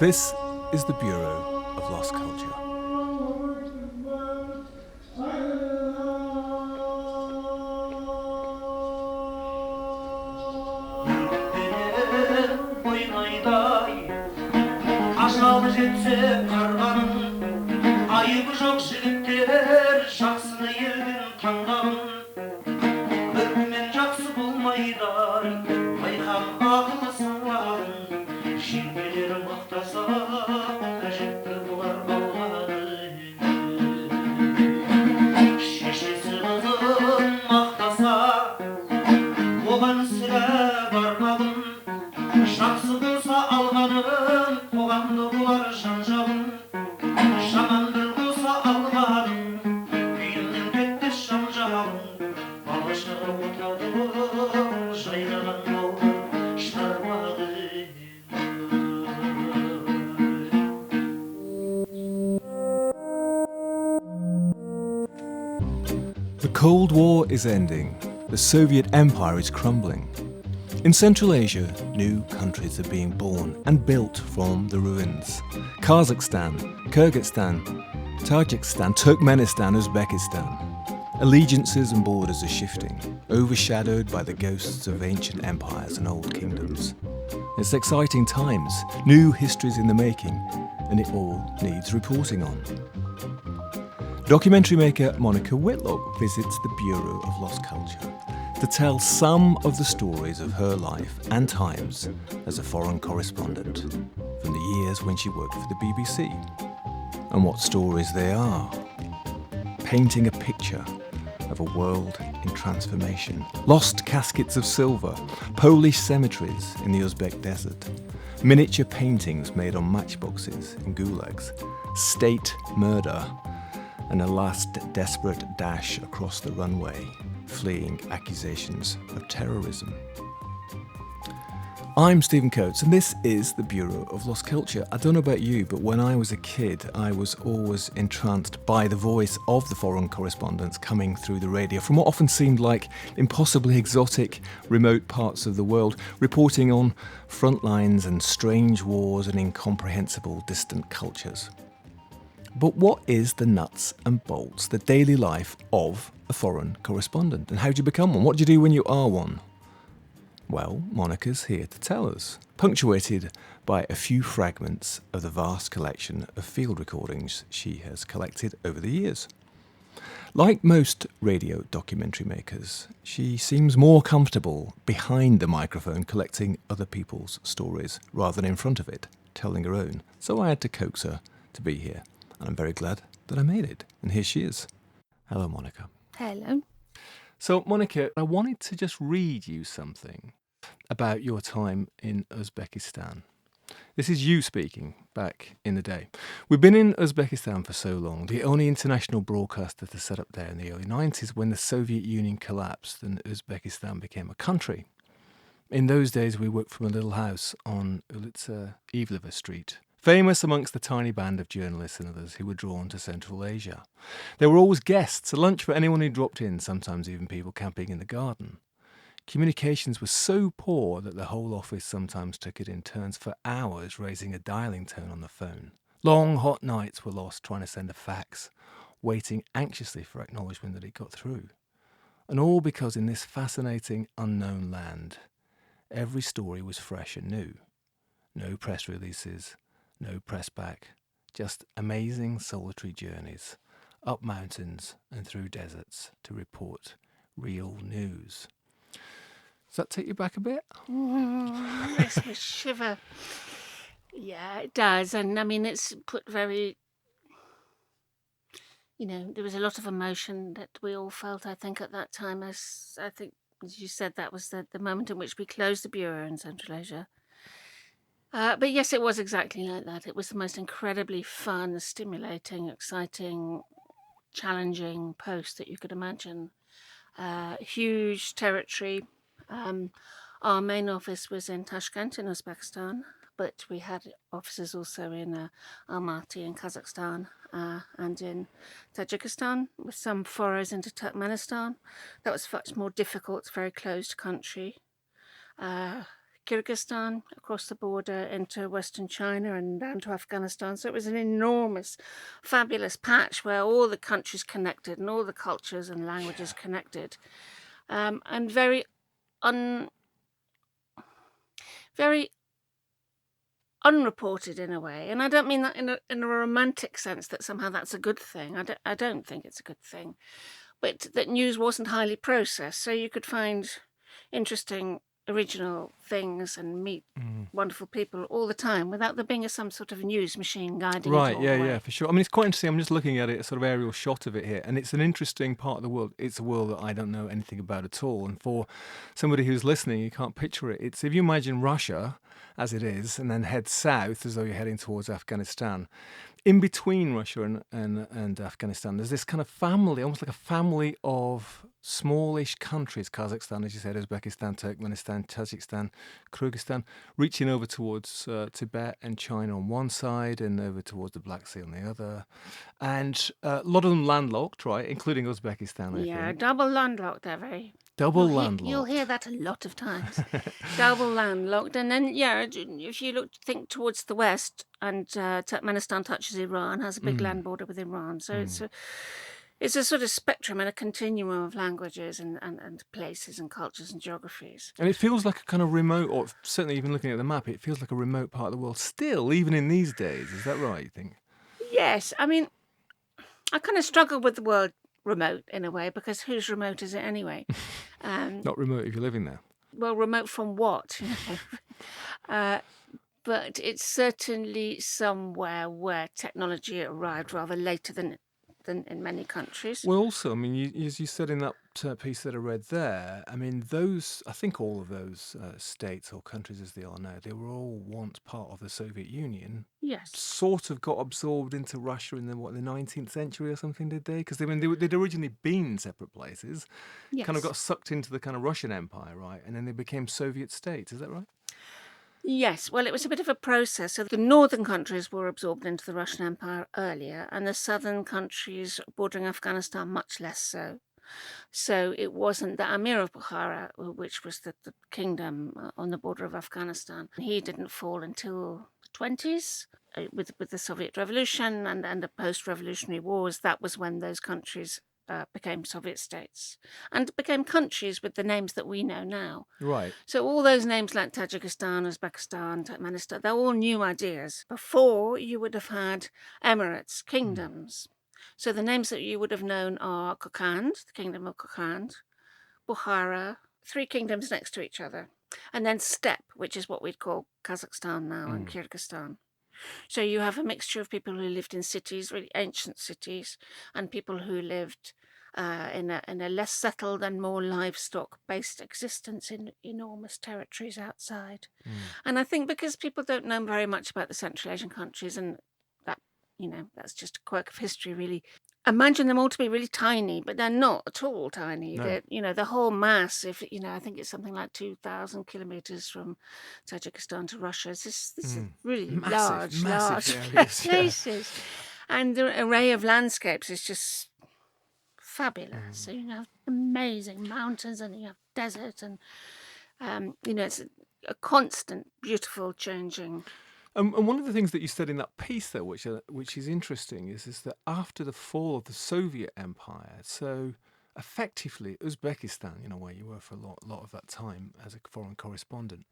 This is the Bureau of Lost Culture. Ayıbı жоқ жігіттер жақсыны елден таңдаған бірімен жақсы болмайды байқап ақылы сынған жеңгелері мақтаса қажетті болар алғаны шешесі қызын мақтаса оған сірә бармағын жақсы болса алғаным қоғамды болар жанжалым жаман бір болса алғаным үйімнен кетті жанжалым бала шаға отады жайнаған болды шарбағы. The Cold War is ending. The Soviet Empire is crumbling. In Central Asia, new countries are being born and built from the ruins. Kazakstan, Krygystan, Tajakstan, Turkmenistan, Uzbekistan. Allegiances and borders are shifting, overshadowed by the ghosts of ancient empires and old kingdoms. It's exciting times, new histories in the making, and it all needs reporting on. Documentary maker MONICA WHITLOCK visits the Bureau of Lost Culture to tell some of the stories of her life and times as a foreign correspondent from the years when she worked for the BBC. And what stories they are. Painting a picture of a world in transformation. Lost caskets of silver, Polish cemeteries in the Uzbek desert, miniature paintings made on matchboxes in gulags, state murder, and a last desperate dash across the runway, fleeing accusations of terrorism. I'm Stephen Coates, and this is the Bureau of Lost Culture. I don't know about you, but when I was a kid, I was always entranced by the voice of the foreign correspondents coming through the radio from what often seemed like impossibly exotic, remote parts of the world, reporting on front lines and strange wars and incomprehensible distant cultures. But what is the nuts and bolts, the daily life of a foreign correspondent? And how do you become one? What do you do when you are one? Well, Monica's here to tell us, punctuated by a few fragments of the vast collection of field recordings she has collected over the years. Like most radio documentary makers, she seems more comfortable behind the microphone collecting other people's stories rather than in front of it, telling her own. So I had to coax her to be here. And I'm very glad that I made it. And here she is. Hello, Monica. Hello. So, Monica, I wanted to just read you something about your time in Uzbekistan. This is you speaking back in the day. We've been in Uzbekistan for so long, the only international broadcaster to set up there in the early 90s when the Soviet Union collapsed and Uzbekistan became a country. In those days, we worked from a little house on Ulitsa Ivleva Street, famous amongst the tiny band of journalists and others who were drawn to Central Asia. There were always guests, a lunch for anyone who dropped in, sometimes even people camping in the garden. Communications were so poor that the whole office sometimes took it in turns for hours raising a dialing tone on the phone. Long, hot nights were lost trying to send a fax, waiting anxiously for acknowledgement that it got through. And all because in this fascinating, unknown land, every story was fresh and new. No press releases, no press back, just amazing solitary journeys up mountains and through deserts to report real news. Does that take you back a bit? Makes me shiver. Yeah, it does. And I mean, it's put very, there was a lot of emotion that we all felt, I think, at that time. As I think, as you said, that was the moment in which we closed the Bureau in Central Asia. But yes, it was exactly like that. It was the most incredibly fun, stimulating, exciting, challenging post that you could imagine. Huge territory. Our main office was in Tashkent in Uzbekistan, but we had offices also in Almaty in Kazakhstan and in Tajakstan, with some furrows into Turkmenistan. That was much more difficult. It's a very closed country. Kyrgyzstan, across the border into Western China and down to Afghanistan. So it was an enormous, fabulous patch where all the countries connected and all the cultures and languages connected, and very very unreported in a way. And I don't mean that in a romantic sense that somehow that's a good thing. I don't think it's a good thing, but that news wasn't highly processed, so you could find interesting original things and meet wonderful people all the time without there being some sort of news machine guiding it Right, all yeah, the way. yeah, for sure. I mean, it's quite interesting. I'm just looking at it, a sort of aerial shot of it here, and it's an interesting part of the world. It's a world that I don't know anything about at all. And for somebody who's listening, you can't picture it. It's if you imagine Russia as it is, and then head south as though you're heading towards Afghanistan. In between Russia and Afghanistan, there's this kind of family, almost like a family of smallish countries, Kazakstan, as you said, Uzbekistan, Turkmenistan, Tajakstan, Krygystan, reaching over towards Tibet and China on one side and over towards the Black Sea on the other. And a lot of them landlocked, right, including Uzbekistan, I Yeah, think. double landlocked, they're very... Double You'll landlocked. hear that a lot of times. Double landlocked. And then, yeah, if you think towards the west, and Turkmenistan touches Iran, has a big land border with Iran. So it's a sort of spectrum and a continuum of languages and places and cultures and geographies. And it feels like a kind of remote, or certainly even looking at the map, it feels like a remote part of the world still, even in these days. Is that right, you think? Yes, I mean, I kind of struggle with the word remote in a way, because whose remote is it anyway? Not remote if you're living there. Well, remote from what? But it's certainly somewhere where technology arrived rather later than in many countries. Well, also, I mean, as you said in that piece that I read there, I mean, I think all of those states or countries as they are now, they were all once part of the Soviet Union. Yes. Sort of got absorbed into Russia in the 19th century or something, did they? Because they'd originally been separate places, Yes. kind of got sucked into the kind of Russian Empire, right? And then they became Soviet states. Is that right? Yes, well, it was a bit of a process. So the northern countries were absorbed into the Russian Empire earlier, and the southern countries bordering Afghanistan much less so. So it wasn't the Amir of Bukhara, which was the kingdom on the border of Afghanistan. He didn't fall until the 20s. With the Soviet Revolution and the post-revolutionary wars. That was when those countries became Soviet states and became countries with the names that we know now. Right. So all those names like Tajikistan, Uzbekistan, Turkmenistan, they're all new ideas. Before, you would have had emirates, kingdoms. So the names that you would have known are Kokand, the kingdom of Kokand, Bukhara, 3 kingdoms next to each other, and then steppe, which is what we'd call Kazakhstan now, and Kyrgyzstan. So you have a mixture of people who lived in cities, really ancient cities, and people who lived in a less settled and more livestock-based existence in enormous territories outside. And I think because people don't know very much about the Central Asian countries, and that, that's just a quirk of history, really. Imagine them all to be really tiny, but they're not at all tiny. No. They're, the whole mass, if I think it's something like 2,000 kilometers from Tajikistan to Russia. This is really Massive large areas, yeah. places. And the array of landscapes is just fabulous. So you have amazing mountains and you have desert and, it's a constant, beautiful, changing. And one of the things that you said in that piece, though, which is interesting, is that after the fall of the Soviet Empire, so effectively Uzbekistan, where you were for a lot of that time as a foreign correspondent,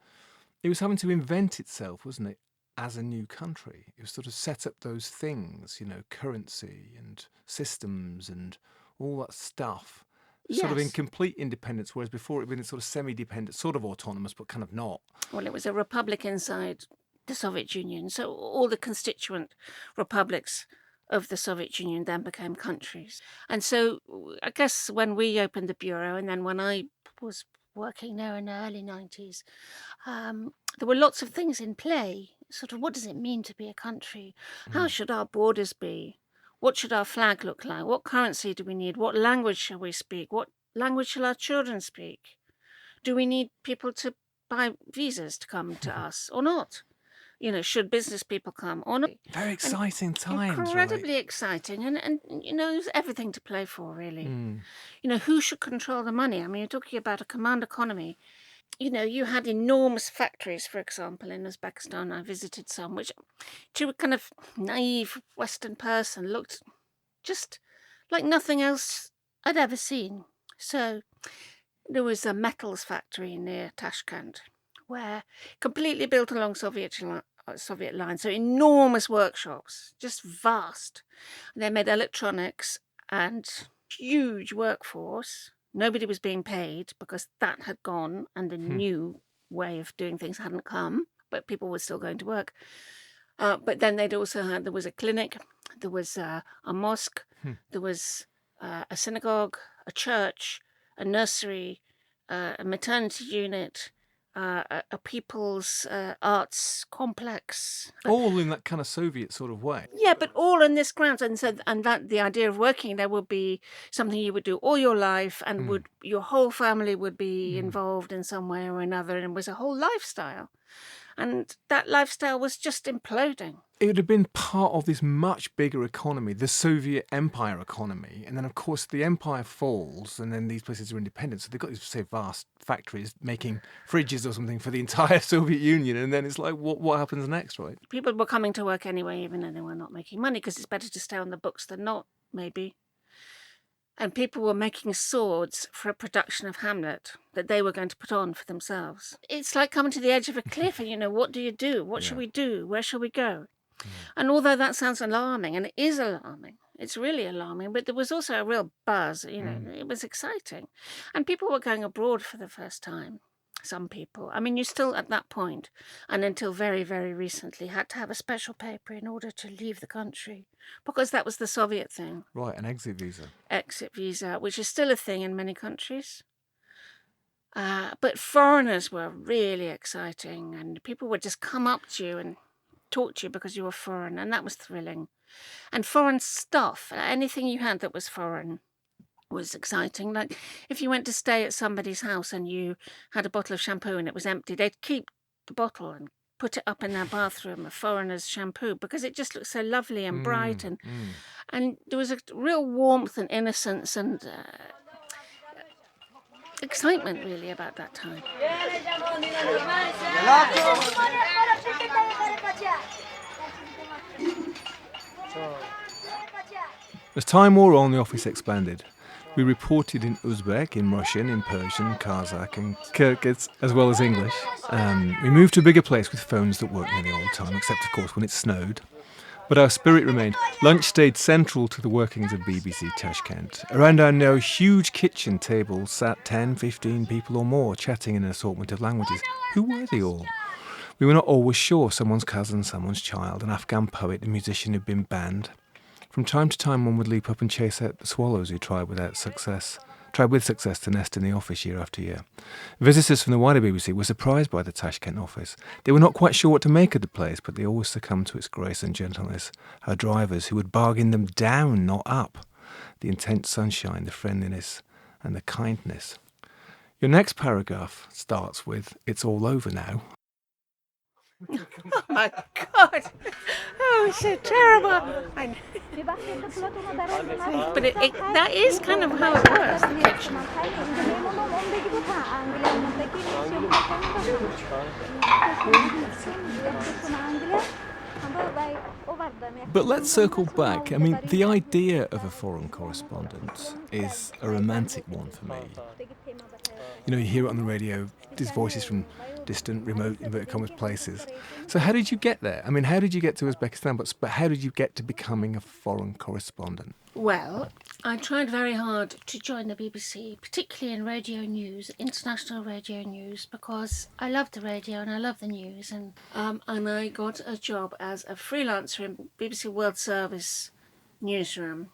it was having to invent itself, wasn't it, as a new country? It was sort of set up those things, currency and systems and all that stuff. Sort of in complete independence, whereas before it had been sort of semi-dependent, sort of autonomous, but kind of not. Well, it was a republic inside the Soviet Union. So all the constituent republics of the Soviet Union then became countries. And so I guess when we opened the bureau, and then when I was working there in the early 90s, there were lots of things in play. Sort of, what does it mean to be a country? How should our borders be? What should our flag look like? What currency do we need? What language shall we speak? What language shall our children speak? Do we need people to buy visas to come to us or not? Should business people come or not? Very exciting times, Incredibly right? exciting. And there's everything to play for, really. Who should control the money? I mean, you're talking about a command economy you had enormous factories, for example, in Uzbekistan. I visited some, which to a kind of naive Western person looked just like nothing else I'd ever seen. So there was a metals factory near Tashkent, where completely built along Soviet lines, so enormous workshops, just vast. They made electronics and huge workforce. Nobody was being paid because that had gone and a new way of doing things hadn't come, but people were still going to work. But then there was a clinic, there was a mosque, there was a synagogue, a church, a nursery, a maternity unit, a people's arts complex. All in that kind of Soviet sort of way. Yeah, but all on this grounds, and that the idea of working there would be something you would do all your life, and your whole family would be involved in some way or another, and it was a whole lifestyle, and that lifestyle was just imploding. It would have been part of this much bigger economy, the Soviet Empire economy. And then, of course, the empire falls and then these places are independent. So they've got these, say, vast factories making fridges or something for the entire Soviet Union. And then it's like, what happens next, right? People were coming to work anyway, even though they were not making money, because it's better to stay on the books than not, maybe. And people were making swords for a production of Hamlet that they were going to put on for themselves. It's like coming to the edge of a cliff and, what do you do? What shall we do? Where shall we go? And although that sounds alarming, and it is alarming, it's really alarming, but there was also a real buzz, it was exciting. And people were going abroad for the first time, some people. I mean, you still at that point, and until very, very recently, had to have a special paper in order to leave the country, because that was the Soviet thing. Right, an exit visa. Exit visa, which is still a thing in many countries. But foreigners were really exciting, and people would just come up to you and talk to you because you were foreign, and that was thrilling. And foreign stuff, anything you had that was foreign was exciting. Like if you went to stay at somebody's house and you had a bottle of shampoo and it was empty, they'd keep the bottle and put it up in their bathroom, a foreigner's shampoo, because it just looked so lovely and bright, and there was a real warmth and innocence and excitement really about that time. As time wore on, the office expanded. We reported in Uzbek, in Russian, in Persian, Kazakh and Kyrgyz, as well as English. We moved to a bigger place with phones that worked nearly all the time, except of course when it snowed. But our spirit remained. Lunch stayed central to the workings of BBC Tashkent. Around our now huge kitchen table sat 10, 15 people or more, chatting in an assortment of languages. Who were they all? We were not always sure. Someone's cousin, someone's child, an Afghan poet, a musician who'd been banned. From time to time, one would leap up and chase out the swallows who tried with success to nest in the office year after year. Visitors from the wider BBC were surprised by the Tashkent office. They were not quite sure what to make of the place, but they always succumbed to its grace and gentleness. Our drivers, who would bargain them down, not up. The intense sunshine, the friendliness, and the kindness. Your next paragraph starts with, "It's all over now." Oh my God! Oh, it's so terrible. But that is kind of how it was, the kitchen. But let's circle back. I mean, the idea of a foreign correspondent is a romantic one for me. You hear it on the radio, these voices from distant, remote, inverted commas, places. So how did you get there? I mean, how did you get to Uzbekistan, but how did you get to becoming a foreign correspondent? Well, I tried very hard to join the BBC, particularly in radio news, international radio news, because I love the radio and I love the news. And I got a job as a freelancer in BBC World Service newsroom.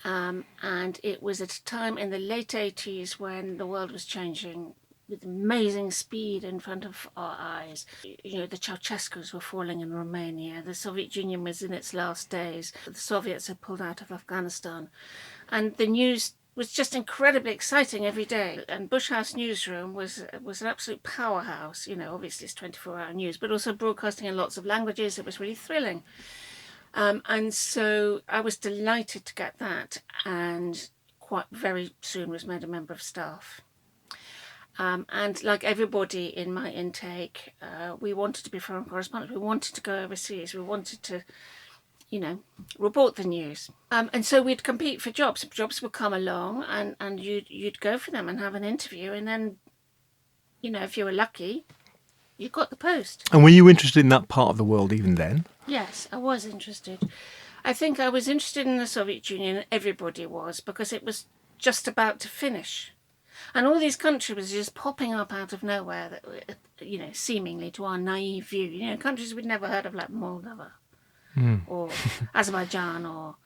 And it was at a time in the late 80s when the world was changing with amazing speed in front of our eyes. The Ceausescus were falling in Romania. The Soviet Union was in its last days. The Soviets had pulled out of Afghanistan. And the news was just incredibly exciting every day. And Bush House Newsroom was an absolute powerhouse. Obviously it's 24-hour news, but also broadcasting in lots of languages. It was really thrilling. And so I was delighted to get that, and quite very soon was made a member of staff. And like everybody in my intake, we wanted to be foreign correspondents. We wanted to go overseas. We wanted to, report the news. And so we'd compete for jobs. Jobs would come along, and you'd go for them and have an interview. And then, if you were lucky, you got the post. And were you interested in that part of the world even then? Yes, I was interested. I think I was interested in the Soviet Union. Everybody was, because it was just about to finish. And all these countries were just popping up out of nowhere, that, seemingly to our naive view. Countries we'd never heard of, like Moldova or Azerbaijan or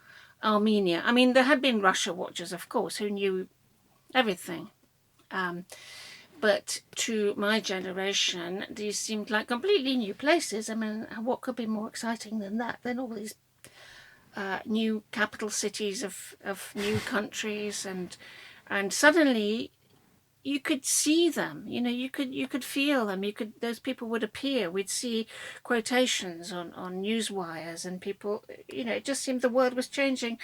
Armenia. I mean, there had been Russia watchers, of course, who knew everything. But to my generation, these seemed like completely new places. I mean, what could be more exciting than that? Then all these new capital cities of new countries, and suddenly you could see them. You could feel them. Those people would appear. We'd see quotations on news wires, and people. It just seemed the world was changing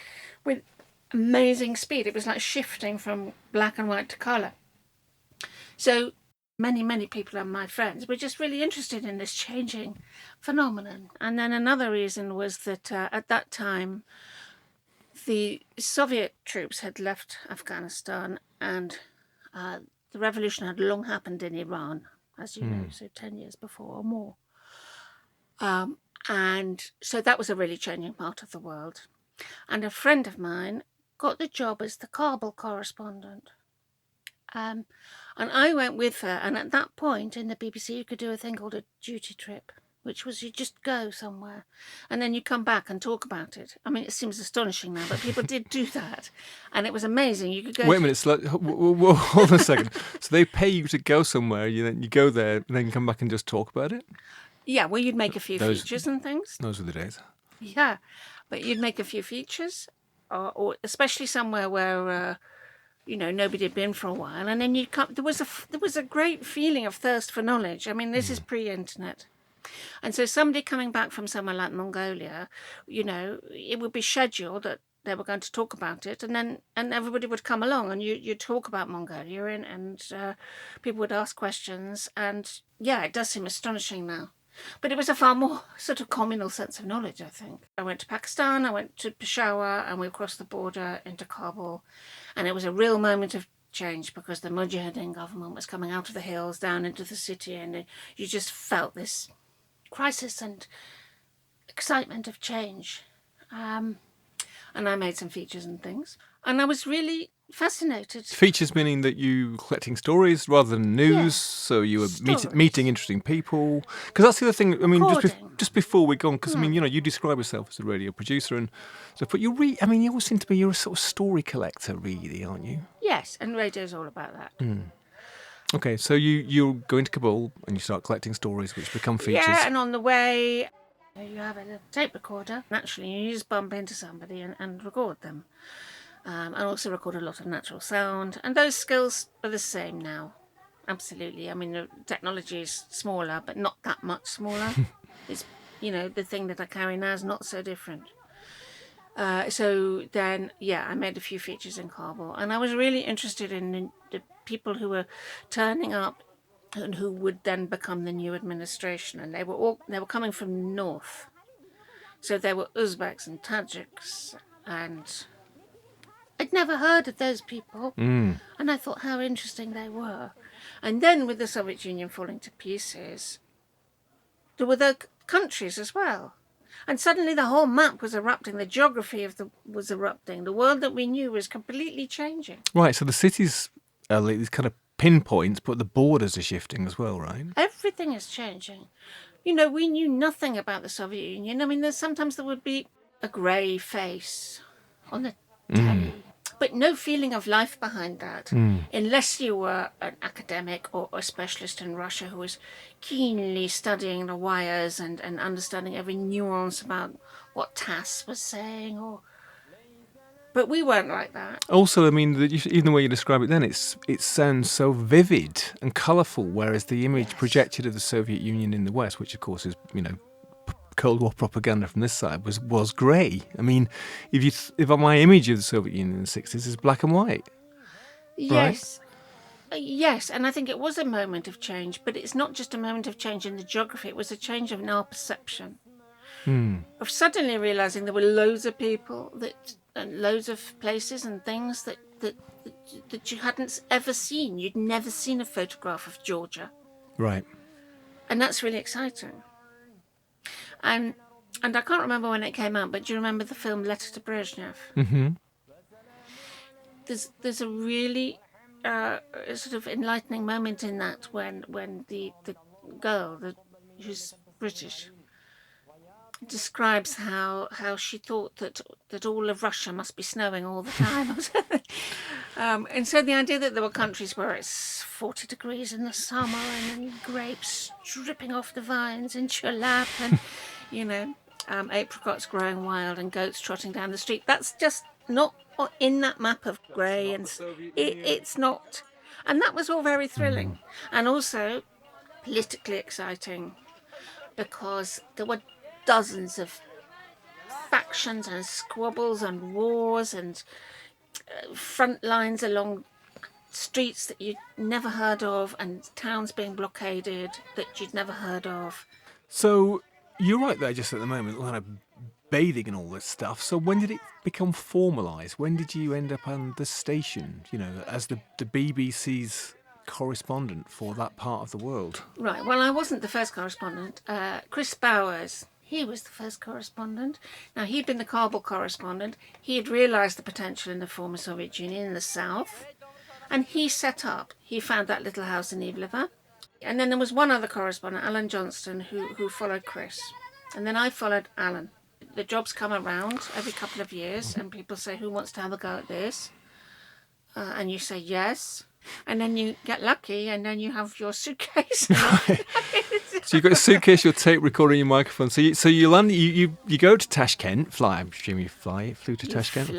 with amazing speed. It was like shifting from black and white to colour. So many people of my friends were just really interested in this changing phenomenon. And then another reason was that at that time, the Soviet troops had left Afghanistan, and the revolution had long happened in Iran, as you know, so 10 years before or more. And so that was a really changing part of the world. And a friend of mine got the job as the Kabul correspondent. And I went with her, and at that point in the BBC you could do a thing called a duty trip, which was you just go somewhere and then you come back and talk about it. I mean, it seems astonishing now, but people did do that, and it was amazing. You could go. Wait a minute, hold on a second. So they pay you to go somewhere, you go there, and then you come back and just talk about it? Yeah, well, you'd make a few features and things. Those were the days. Yeah, but you'd make a few features, or especially somewhere where nobody had been for a while, and then you'd come. There was a great feeling of thirst for knowledge. I mean, this is pre-internet, and so somebody coming back from somewhere like Mongolia, it would be scheduled that they were going to talk about it, and everybody would come along, and you'd talk about Mongolia, and people would ask questions, and yeah, it does seem astonishing now. But it was a far more sort of communal sense of knowledge, I think. I went to Pakistan, I went to Peshawar, and we crossed the border into Kabul. And it was a real moment of change, because the Mujahideen government was coming out of the hills down into the city, and you just felt this crisis and excitement of change. And I made some features and things. And I was really fascinated. Features meaning that you were collecting stories rather than news, so you were meeting interesting people. Because that's the other thing. I mean, just before we're gone, because I mean, you describe yourself as a radio producer and stuff, but you always seem to be you're a sort of story collector, really, aren't you? Yes, and radio's all about that. Okay, so you go into Kabul and you start collecting stories, which become features. Yeah, and on the way, you have a tape recorder. Naturally, you just bump into somebody and record them. And also record a lot of natural sound. And those skills are the same now. Absolutely. I mean, the technology is smaller, but not that much smaller. It's, the thing that I carry now is not so different. So then, I made a few features in Kabul. And I was really interested in the people who were turning up and who would then become the new administration. And they were coming from the north. So there were Uzbeks and Tajiks, and I'd never heard of those people, and I thought how interesting they were. And then with the Soviet Union falling to pieces, there were the countries as well. And suddenly the whole map was erupting, the geography was erupting, the world that we knew was completely changing. Right, so the cities are these kind of pinpoints, but the borders are shifting as well, right? Everything is changing. We knew nothing about the Soviet Union. I mean, sometimes there would be a grey face on the telly. But no feeling of life behind that, unless you were an academic or a specialist in Russia who was keenly studying the wires and understanding every nuance about what TASS was saying. But we weren't like that. Also, I mean, even the way you describe it then, it sounds so vivid and colourful, whereas the image projected of the Soviet Union in the West, which of course is, Cold War propaganda from this side, was grey. I mean, if my image of the Soviet Union in the 60s is black and white. Yes. Right? Yes, and I think it was a moment of change, but it's not just a moment of change in the geography, it was a change in our perception. Of suddenly realising there were loads of people and loads of places and things that you hadn't ever seen. You'd never seen a photograph of Georgia. Right. And that's really exciting. And I can't remember when it came out, but do you remember the film Letter to Brezhnev? Mm-hmm. There's a really sort of enlightening moment in that when the girl who's British describes how she thought that all of Russia must be snowing all the time. And so the idea that there were countries where it's 40 degrees in the summer and then grapes dripping off the vines in your lap and, apricots growing wild and goats trotting down the street. That's just not in that map of grey, and it's not. And that was all very thrilling and also politically exciting because there were dozens of factions and squabbles and wars and front lines along streets that you'd never heard of and towns being blockaded that you'd never heard of. So you're right there just at the moment, kind of bathing and all this stuff. So when did it become formalised? When did you end up on the station, as the BBC's correspondent for that part of the world? Right, well, I wasn't the first correspondent. Chris Bowers, he was the first correspondent. Now, he'd been the Kabul correspondent. He had realised the potential in the former Soviet Union in the south. And he found that little house in Ivleva. And then there was one other correspondent, Alan Johnston, who followed Chris. And then I followed Alan. The jobs come around every couple of years and people say, who wants to have a go at this? And you say yes. And then you get lucky and then you have your suitcase. Right. So you've got a suitcase, your tape recorder, your microphone. So you land, you go to Tashkent, fly. I'm assuming you flew to Tashkent.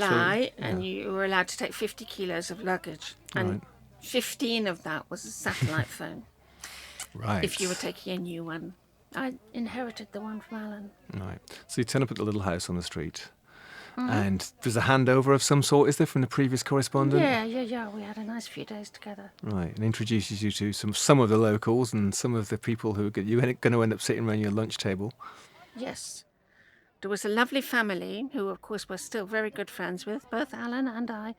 And you were allowed to take 50 kilos of luggage. And 15 of that was a satellite phone. Right. If you were taking a new one. I inherited the one from Alan. Right. So you turn up at the little house on the street. And there's a handover of some sort, is there, from the previous correspondent? Yeah. We had a nice few days together. Right, and introduces you to some of the locals and some of the people who you're going to end up sitting around your lunch table. Yes. There was a lovely family who, of course, we're still very good friends with, both Alan and I,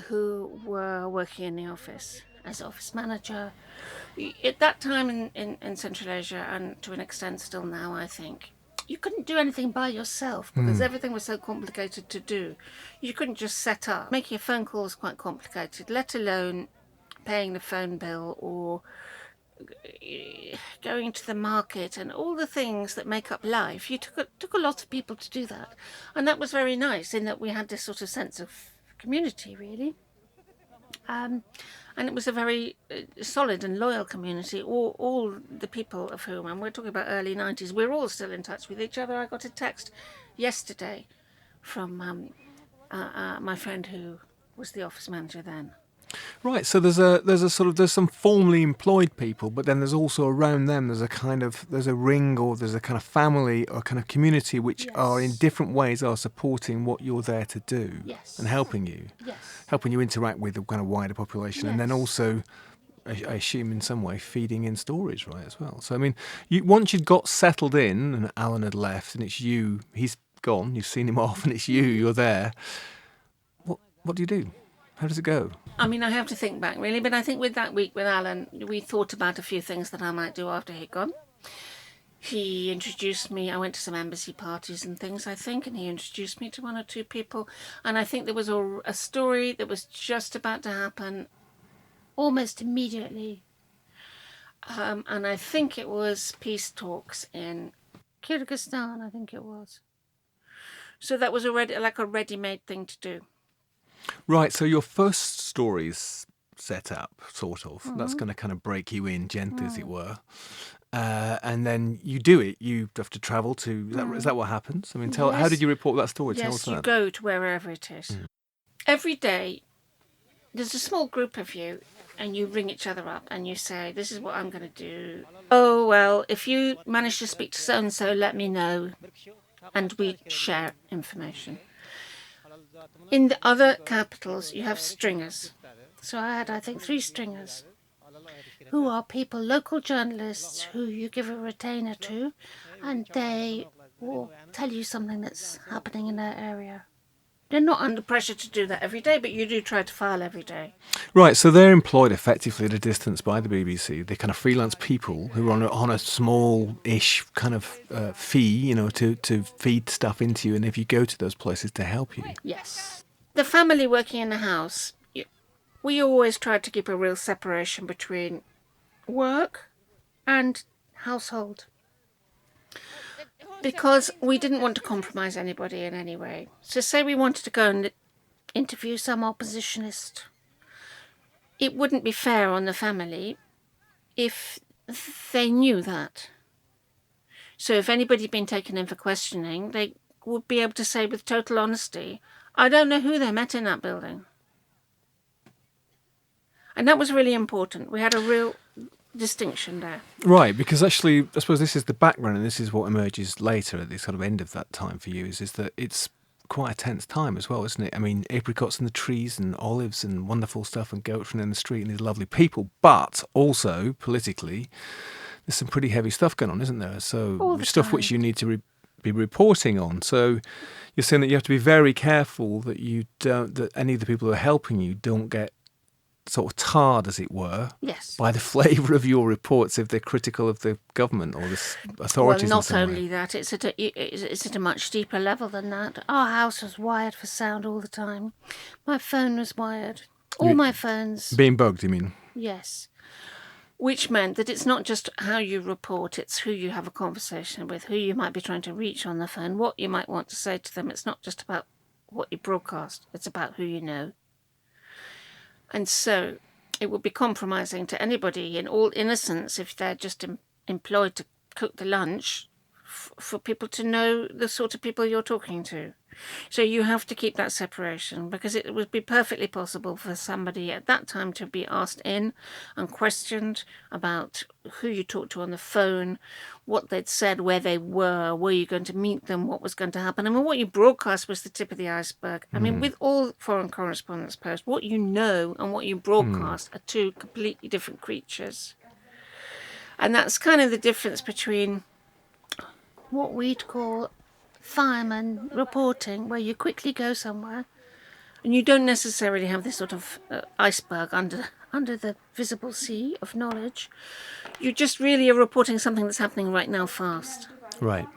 who were working in the office as office manager. At that time in Central Asia, and to an extent still now, I think, you couldn't do anything by yourself because everything was so complicated to do. You couldn't just set up. Making a phone call was quite complicated, let alone paying the phone bill or going to the market and all the things that make up life. You took a lot of people to do that. And that was very nice in that we had this sort of sense of community, really. And it was a very solid and loyal community. All the people of whom, and we're talking about early 90s, we're all still in touch with each other. I got a text yesterday from my friend who was the office manager then. Right, so there's some formally employed people, but then there's also around them there's a ring or there's a kind of family or kind of community which are in different ways are supporting what you're there to do and helping you interact with the kind of wider population, and then also I assume in some way feeding in stories, right, as well. So I mean, once you'd got settled in and Alan had left and it's you, he's gone, you've seen him off, and it's you're there. What do you do? How does it go? I mean, I have to think back, really, but I think with that week with Alan, we thought about a few things that I might do after he'd gone. He introduced me, I went to some embassy parties and things, I think, and he introduced me to one or two people. And I think there was a story that was just about to happen almost immediately. And I think it was peace talks in Krygystan, I think it was. So that was already like a ready-made thing to do. Right, so your first story's set up, sort of. That's going to kind of break you in gently, as it were. And then you do it. You have to travel to... Is that what happens? I mean, how did you report that story? Tell us that. Yes, you go to wherever it is. Every day, there's a small group of you, and you ring each other up, and you say, this is what I'm going to do. Oh, well, if you manage to speak to so-and-so, let me know. And we share information. In the other capitals, you have stringers. So I had, I think, 3 stringers, who are people, local journalists, who you give a retainer to, and they will tell you something that's happening in their area. They're not under pressure to do that every day, but you do try to file every day. Right, so they're employed effectively at a distance by the BBC. They're kind of freelance people who are on a small-ish kind of fee, to feed stuff into you, and if you go to those places to help you. Yes. The family working in the house, we always tried to keep a real separation between work and household, because we didn't want to compromise anybody in any way. So say we wanted to go and interview some oppositionist, it wouldn't be fair on the family if they knew that. So if anybody had been taken in for questioning, they would be able to say with total honesty, I don't know who they met in that building. And that was really important. We had a real distinction there. Right, because actually, I suppose this is the background, and this is what emerges later at the sort of end of that time for you, is that it's quite a tense time as well, isn't it? I mean, apricots in the trees and olives and wonderful stuff and goats running in the street and these lovely people, but also, politically, there's some pretty heavy stuff going on, isn't there? So stuff which you need to be reporting on. So you're saying that you have to be very careful that that any of the people who are helping you don't get sort of tarred, as it were, yes, by the flavour of your reports if they're critical of the government or the authorities. Well, not only that, it's at a much deeper level than that. Our house was wired for sound all the time. My phone was wired. All my phones. Being bugged, you mean? Yes. Which meant that it's not just how you report, it's who you have a conversation with, who you might be trying to reach on the phone, what you might want to say to them. It's not just about what you broadcast, it's about who you know. And so it would be compromising to anybody in all innocence if they're just employed to cook the lunch for people to know the sort of people you're talking to. So you have to keep that separation, because it would be perfectly possible for somebody at that time to be asked in and questioned about who you talked to on the phone, what they'd said, where they were you going to meet them, what was going to happen. I mean, what you broadcast was the tip of the iceberg. I mean, with all foreign correspondence posts, what you know and what you broadcast are 2 completely different creatures. And that's kind of the difference between what we'd call fireman reporting, where you quickly go somewhere and you don't necessarily have this sort of iceberg under the visible sea of knowledge. You just really are reporting something that's happening right now fast. Right.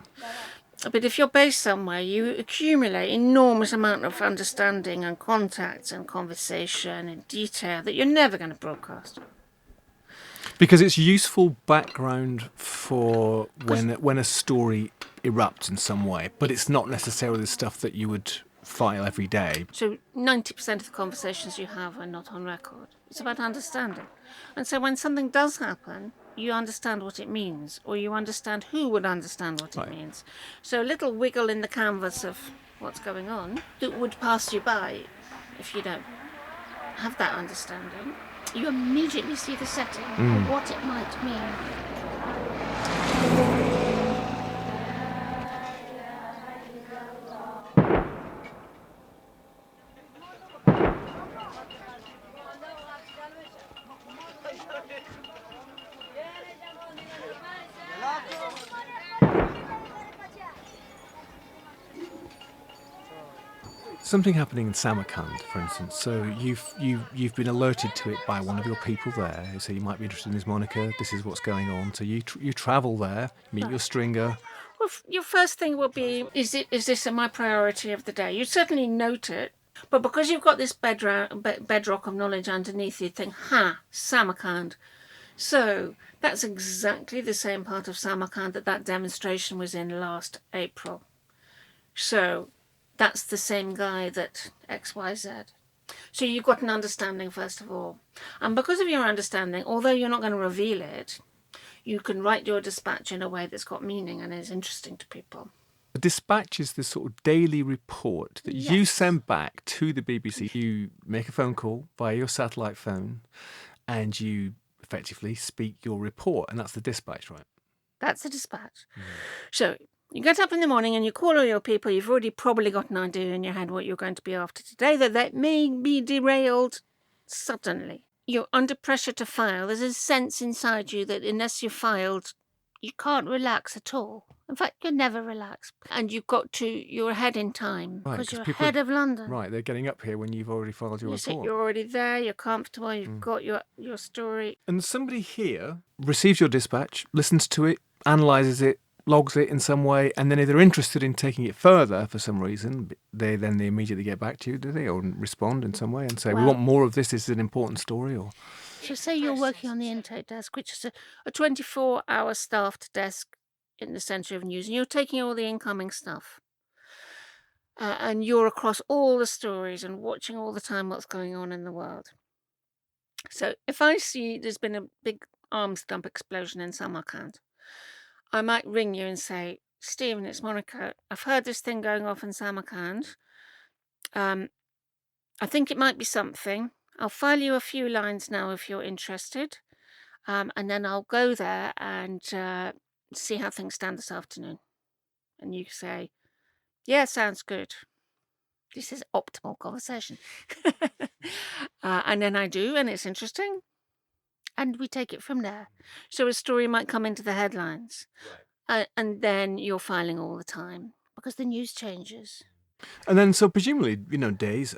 But if you're based somewhere, you accumulate enormous amount of understanding and contacts and conversation and detail that you're never going to broadcast. Because it's useful background for when a story erupts in some way, but it's not necessarily the stuff that you would file every day. So 90% of the conversations you have are not on record. It's about understanding. And so when something does happen, you understand what it means, or you understand who would understand what it means. So a little wiggle in the canvas of what's going on that would pass you by if you don't have that understanding. You immediately see the setting of what it might mean. Something happening in Samarkand, for instance. So you've been alerted to it by one of your people there. So you might be interested in this, Monica. This is what's going on. So you travel there, meet your stringer. Well, your first thing will be, is this my priority of the day? You certainly note it, but because you've got this bedrock of knowledge underneath, you think, Samarkand. So that's exactly the same part of Samarkand that demonstration was in last April. So that's the same guy that XYZ. So you've got an understanding, first of all. And because of your understanding, although you're not going to reveal it, you can write your dispatch in a way that's got meaning and is interesting to people. The dispatch is the sort of daily report that you send back to the BBC. You make a phone call via your satellite phone and you effectively speak your report, and that's the dispatch, right? That's the dispatch. So you get up in the morning and you call all your people. You've already probably got an idea in your head what you're going to be after today, that may be derailed suddenly. You're under pressure to file. There's a sense inside you that unless you're filed, you can't relax at all. In fact, you never relax. And you're ahead in time Right, because 'cause you're people are- ahead of London. Right, they're getting up here when you've already filed your You see, report. you're already there, you're comfortable, you've got your story. And somebody here receives your dispatch, listens to it, analyses it, logs it in some way, and then if they're interested in taking it further for some reason, they immediately get back to you, do they, or respond in some way and say, "We Well- want more of this. This is an important story," or So say you're working on the intake desk, which is a 24-hour staffed desk in the centre of news, and you're taking all the incoming stuff. And you're across all the stories and watching all the time what's going on in the world. So if I see there's been a big arms dump explosion in Samarkand, I might ring you and say, "Stephen, it's Monica. I've heard this thing going off in Samarkand. I think it might be something. I'll file you a few lines now if you're interested. And then I'll go there and see how things stand this afternoon." And you say, "Yeah, sounds good." This is optimal conversation. And then I do, and it's interesting. And we take it from there. So a story might come into the headlines. And then you're filing all the time because the news changes. and then so presumably, days.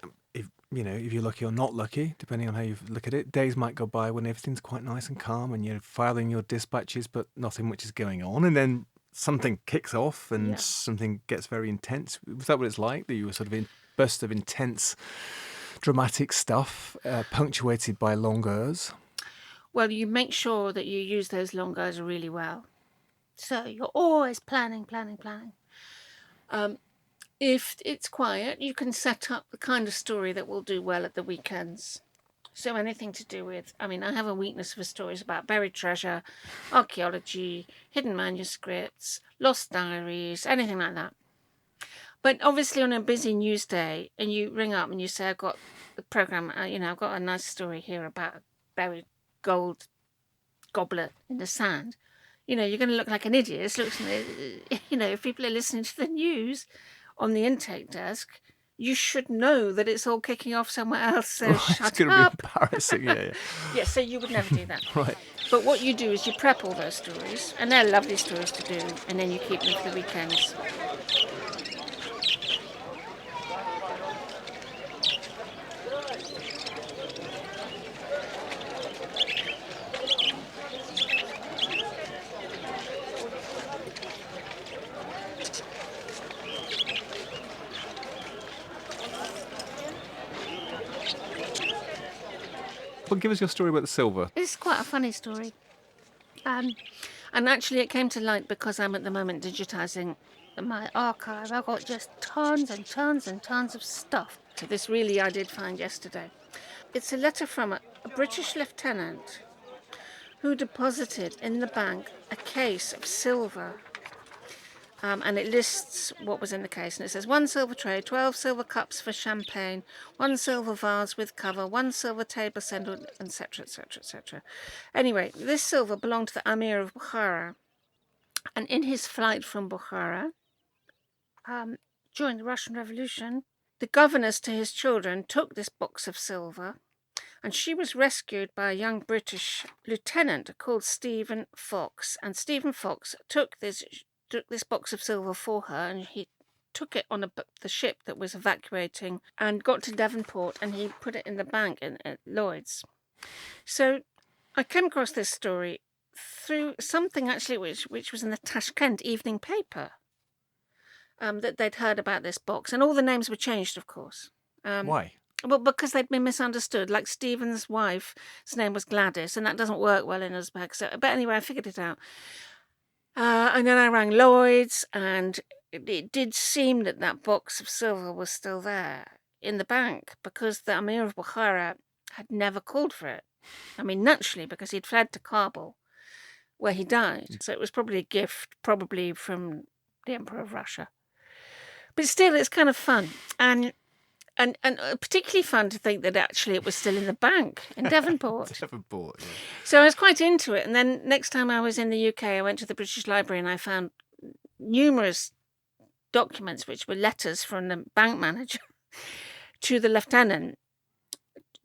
If you're lucky or not lucky, depending on how you look at it, days might go by when everything's quite nice and calm, and you're filing your dispatches, but nothing much is going on, and then something kicks off, and Yeah. something gets very intense. Was that what it's like? That you were sort of in burst of intense, dramatic stuff, punctuated by longeurs? Well, you make sure that you use those longers really well. So you're always planning. If it's quiet, you can set up the kind of story that will do well at the weekends. So anything to do with, I have a weakness for stories about buried treasure, archaeology, hidden manuscripts, lost diaries, anything like that. But obviously on a busy news day, and you ring up and you say, "I've got the programme, I've got a nice story here about a buried gold goblet in the sand," you're going to look like an idiot. It looks, if people are listening to the news on the intake desk, you should know that it's all kicking off somewhere else. So It's shut going to up. be embarrassing. Yeah. Yeah, so you would never do that. Right. But what you do is you prep all those stories, and they're lovely stories to do, and then you keep them for the weekends. Well, give us your story about the silver. It's quite a funny story. And actually, it came to light because I'm at the moment digitising my archive. I've got just tons and tons and tons of stuff. So this really I did find yesterday. It's a letter from a British lieutenant who deposited in the bank a case of silver. And it lists what was in the case. And it says 1 silver tray, 12 silver cups for champagne, 1 silver vase with cover, 1 silver table sandal, etc., etc., etc. Anyway, this silver belonged to the Amir of Bukhara. And in his flight from Bukhara, during the Russian Revolution, the governess to his children took this box of silver, and she was rescued by a young British lieutenant called Stephen Fox. And Stephen Fox took this box of silver for her, and he took it on the ship that was evacuating and got to Devonport, and he put it in the bank at Lloyd's. So I came across this story through something actually which was in the Tashkent evening paper, that they'd heard about this box, and all the names were changed, of course. Why? Well, because they'd been misunderstood. Like Stephen's wife's name was Gladys, and that doesn't work well in Uzbek. But anyway, I figured it out. And then I rang Lloyd's, and it did seem that box of silver was still there in the bank because the Amir of Bukhara had never called for it. Naturally, because he'd fled to Kabul, where he died. So it was probably a gift, probably from the Emperor of Russia. But still, it's kind of fun. And particularly fun to think that actually it was still in the bank in Devonport. Devonport, yeah. So I was quite into it. And then next time I was in the UK, I went to the British Library and I found numerous documents which were letters from the bank manager to the lieutenant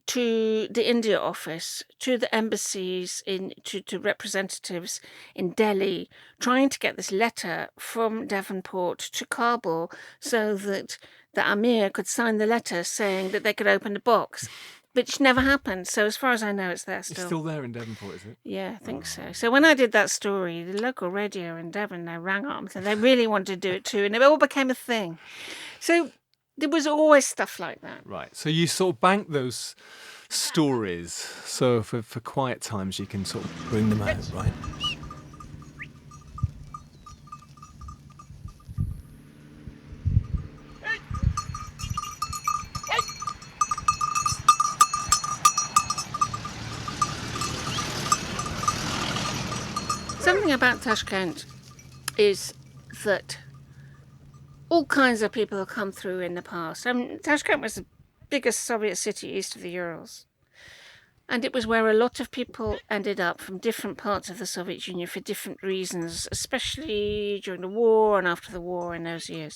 to the India office, to the embassies, to representatives in Delhi, trying to get this letter from Devonport to Kabul so that the Amir could sign the letter saying that they could open the box, which never happened. So as far as I know, it's there It's still. still there in Devonport, is it? Yeah, I think so. So when I did that story, the local radio in Devon, they rang up and said they really wanted to do it too, and it all became a thing. So there was always stuff like that. Right. So you sort of bank those stories, so for quiet times you can sort of bring them out, right? Something about Tashkent is that all kinds of people have come through in the past. Tashkent was the biggest Soviet city east of the Urals. And it was where a lot of people ended up from different parts of the Soviet Union for different reasons, especially during the war and after the war in those years.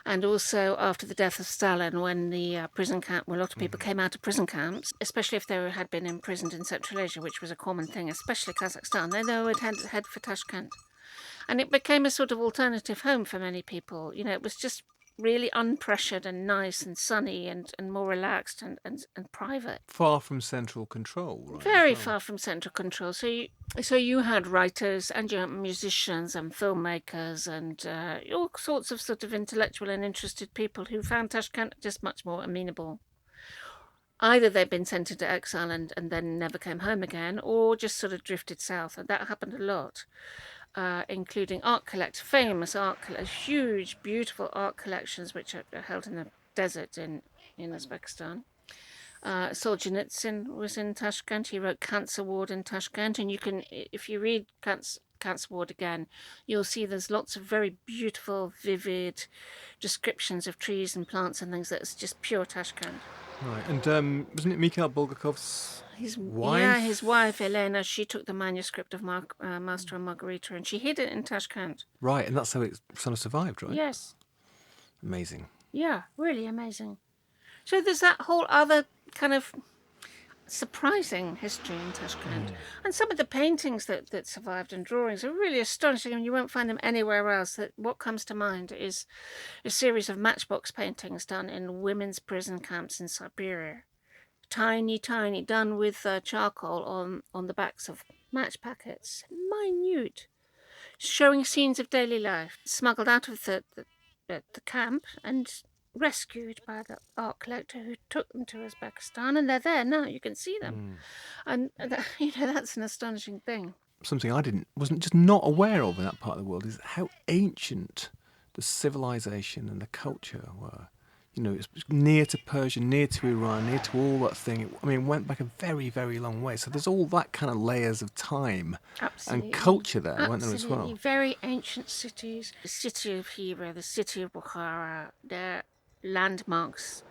And also after the death of Stalin, when the prison camp, where a lot of people came out of prison camps, especially if they had been imprisoned in Central Asia, which was a common thing, especially Kazakstan, they would head for Tashkent. And it became a sort of alternative home for many people. You know, it was just really unpressured and nice and sunny and more relaxed and private. Far from central control, right? Very far from central control. So you had writers and you had musicians and filmmakers and all sorts of sort of intellectual and interested people who found Tashkent just much more amenable. Either they'd been sent into exile and then never came home again, or just sort of drifted south. And that happened a lot. Including famous art collections, huge, beautiful art collections which are held in the desert in Uzbekistan. Solzhenitsyn was in Tashkent. He wrote Cancer Ward in Tashkent, and you can, if you read Cancer Ward again, you'll see there's lots of very beautiful, vivid descriptions of trees and plants and things. That's just pure Tashkent. Right, and wasn't it Mikhail Bulgakov's wife? Yeah, his wife, Elena, she took the manuscript of Master and Margarita and she hid it in Tashkent. Right, and that's how it sort of survived, right? Yes. Amazing. Yeah, really amazing. So there's that whole other kind of surprising history in Tashkent. And some of the paintings that survived and drawings are really astonishing. I mean, you won't find them anywhere else. What comes to mind is a series of matchbox paintings done in women's prison camps in Siberia. Tiny, done with charcoal on the backs of match packets. Minute. Showing scenes of daily life, smuggled out of the camp and rescued by the art collector who took them to Uzbekistan, and they're there now. You can see them, and that's an astonishing thing. Something I wasn't just not aware of in that part of the world is how ancient the civilization and the culture were. You know, it's near to Persia, near to Iran, near to all that thing. It went back a very, very long way. So there's all that kind of layers of time and culture there, weren't there, as well? Very ancient cities. The city of Hira, the city of Bukhara, they're landmarks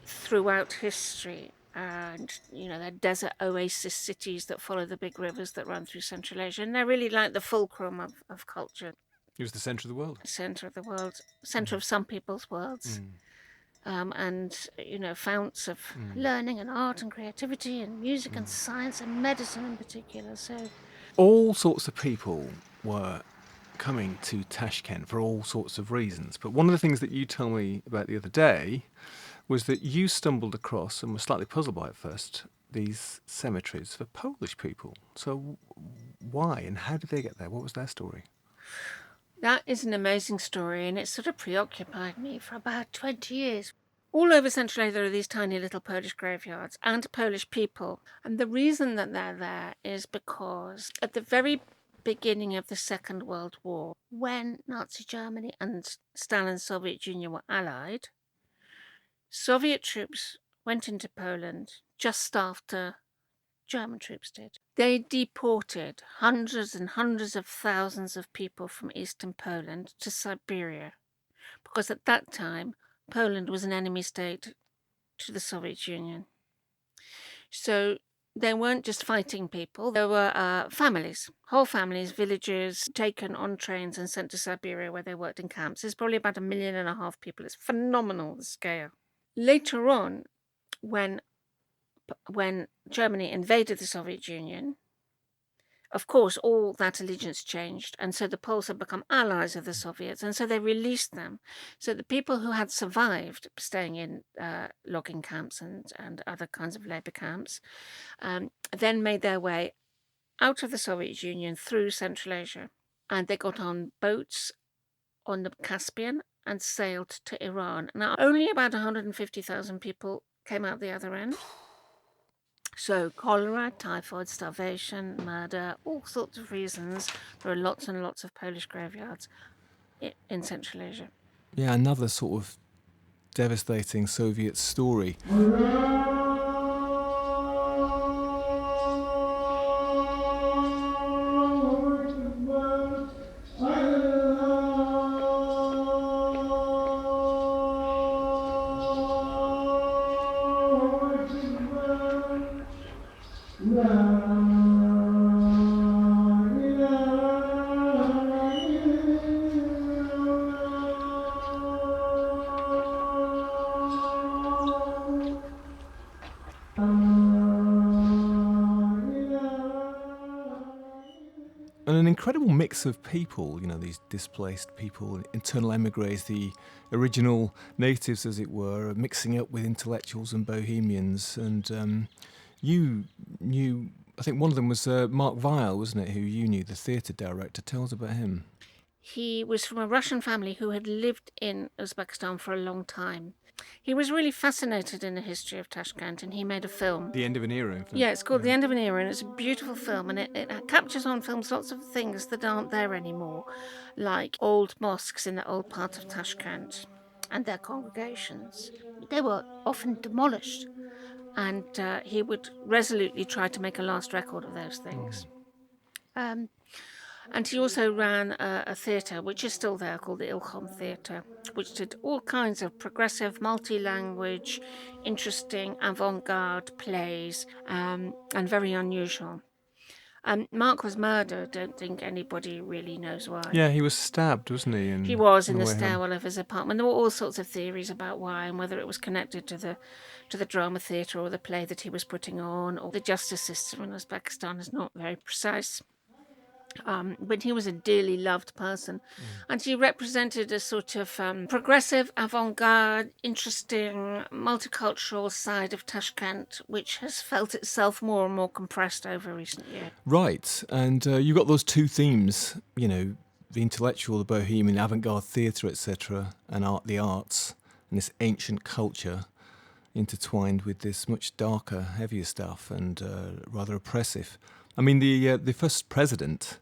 throughout history. And, they're desert oasis cities that follow the big rivers that run through Central Asia. And they're really like the fulcrum of culture. It was the centre of the world. Centre of the world. Centre of some people's worlds. And founts of learning and art and creativity and music and science and medicine in particular. So all sorts of people were coming to Tashkent for all sorts of reasons. But one of the things that you told me about the other day was that you stumbled across, and were slightly puzzled by at first, these cemeteries for Polish people. So why and how did they get there? What was their story? That is an amazing story, and it sort of preoccupied me for about 20 years. All over Central Asia, there are these tiny little Polish graveyards and Polish people. And the reason that they're there is because at the very beginning of the Second World War, when Nazi Germany and Stalin's Soviet Union were allied, Soviet troops went into Poland just after German troops did. They deported hundreds and hundreds of thousands of people from eastern Poland to Siberia, because at that time, Poland was an enemy state to the Soviet Union. So they weren't just fighting people, there were families, whole families, villagers, taken on trains and sent to Siberia where they worked in camps. There's probably about 1.5 million people. It's phenomenal, the scale. Later on, when when Germany invaded the Soviet Union, of course, all that allegiance changed, and so the Poles had become allies of the Soviets, and so they released them. So the people who had survived staying in logging camps and other kinds of labor camps then made their way out of the Soviet Union through Central Asia, and they got on boats on the Caspian and sailed to Iran. Now, only about 150,000 people came out the other end. So cholera, typhoid, starvation, murder, all sorts of reasons. There are lots and lots of Polish graveyards in Central Asia. Yeah, another sort of devastating Soviet story. And an incredible mix of people, these displaced people, internal emigres, the original natives, as it were, mixing up with intellectuals and bohemians. And you knew, I think one of them was Mark Weil, wasn't it, who you knew, the theatre director. Tell us about him. He was from a Russian family who had lived in Uzbekistan for a long time. He was really fascinated in the history of Tashkent, and he made a film. The End of an Era, in fact. Yeah, it's called The End of an Era, and it's a beautiful film, and it captures on films lots of things that aren't there anymore, like old mosques in the old part of Tashkent and their congregations. They were often demolished, and he would resolutely try to make a last record of those things. And he also ran a theatre, which is still there, called the Ilkhom Theatre, which did all kinds of progressive, multi-language, interesting, avant-garde plays, and very unusual. Mark was murdered. Don't think anybody really knows why. Yeah, he was stabbed, wasn't he? He was in on the way home. stairwell of his apartment. There were all sorts of theories about why, and whether it was connected to the drama theatre or the play that he was putting on, or the justice system in Uzbekistan is not very precise. But he was a dearly loved person, and he represented a sort of progressive, avant-garde, interesting, multicultural side of Tashkent, which has felt itself more and more compressed over recent years. Right, and you got those two themes, the intellectual, the bohemian, avant-garde theatre, etc., and the arts, and this ancient culture intertwined with this much darker, heavier stuff, and rather oppressive. I mean, the first president,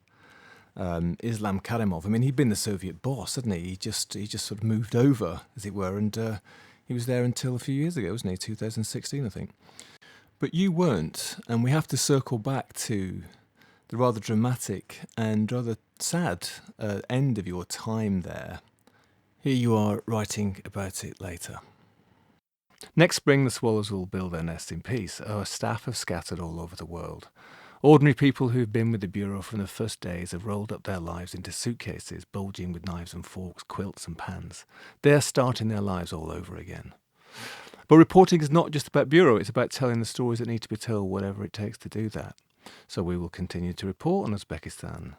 Islam Karimov, he'd been the Soviet boss, hadn't he? He just sort of moved over, as it were, and he was there until a few years ago, wasn't he? 2016, I think. But you weren't, and we have to circle back to the rather dramatic and rather sad end of your time there. Here you are writing about it later. Next spring, the swallows will build their nest in peace. Our staff have scattered all over the world. Ordinary people who've been with the Bureau from the first days have rolled up their lives into suitcases bulging with knives and forks, quilts and pans. They're starting their lives all over again. But reporting is not just about Bureau, it's about telling the stories that need to be told, whatever it takes to do that. So we will continue to report on Uzbekistan,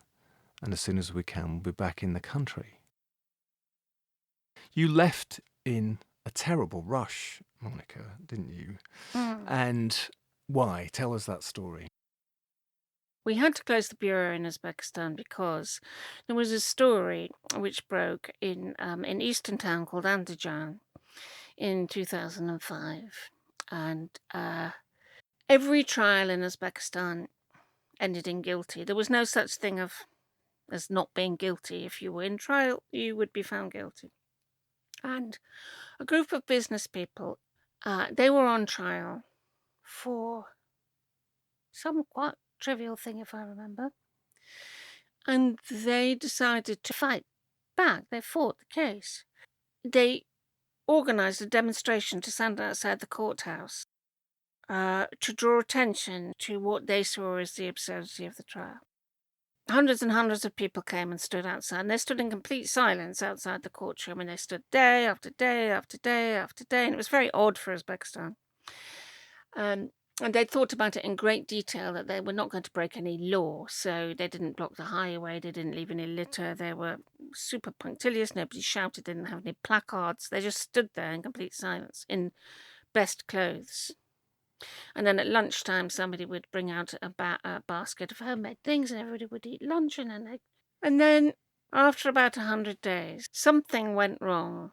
and as soon as we can, we'll be back in the country. You left in a terrible rush, Monica, didn't you? And why? Tell us that story. We had to close the bureau in Uzbekistan because there was a story which broke in an eastern town called Andijan in 2005, and every trial in Uzbekistan ended in guilty. There was no such thing as not being guilty. If you were in trial, you would be found guilty. And a group of business people, they were on trial for some quite trivial thing, if I remember. And they decided to fight back. They fought the case. They organised a demonstration to stand outside the courthouse to draw attention to what they saw as the absurdity of the trial. Hundreds and hundreds of people came and stood outside, and they stood in complete silence outside the courtroom, and they stood day after day after day after day, and it was very odd for Uzbekistan. And they thought about it in great detail that they were not going to break any law. So they didn't block the highway, they didn't leave any litter, they were super punctilious, nobody shouted, didn't have any placards. They just stood there in complete silence in best clothes. And then at lunchtime, somebody would bring out a basket of homemade things, and everybody would eat lunch. And then, after about 100 days, something went wrong,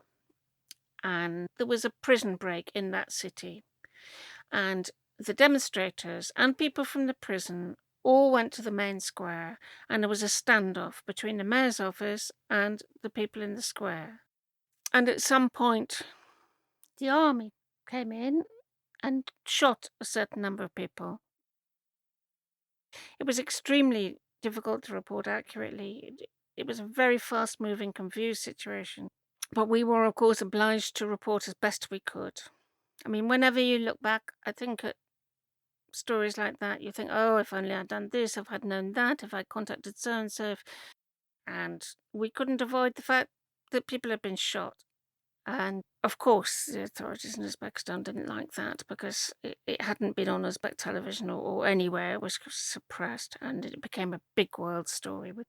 and there was a prison break in that city. And the demonstrators and people from the prison all went to the main square, and there was a standoff between the mayor's office and the people in the square. And at some point, the army came in and shot a certain number of people. It was extremely difficult to report accurately. It was a very fast-moving, confused situation. But we were, of course, obliged to report as best we could. I mean, whenever you look back, I think at stories like that, you think, oh, if only I'd done this, if I'd known that, if I'd contacted so-and-so. And we couldn't avoid the fact that people had been shot. And of course, the authorities in Uzbekistan didn't like that because it hadn't been on Uzbek television or anywhere. It was suppressed, and it became a big world story. And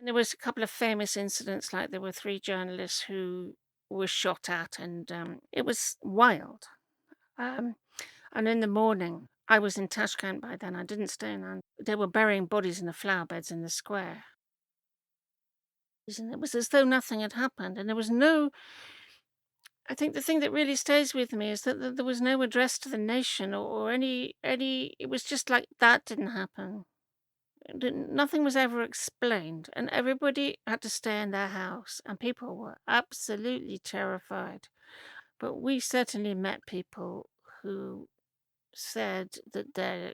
there was a couple of famous incidents, like there were 3 journalists who were shot at, and it was wild. And in the morning, I was in Tashkent by then. I didn't stay in. They were burying bodies in the flower beds in the square. And it was as though nothing had happened, and there was no. I think the thing that really stays with me is that there was no address to the nation or any. It was just like that didn't happen. Nothing was ever explained, and everybody had to stay in their house, and people were absolutely terrified. But we certainly met people who said that their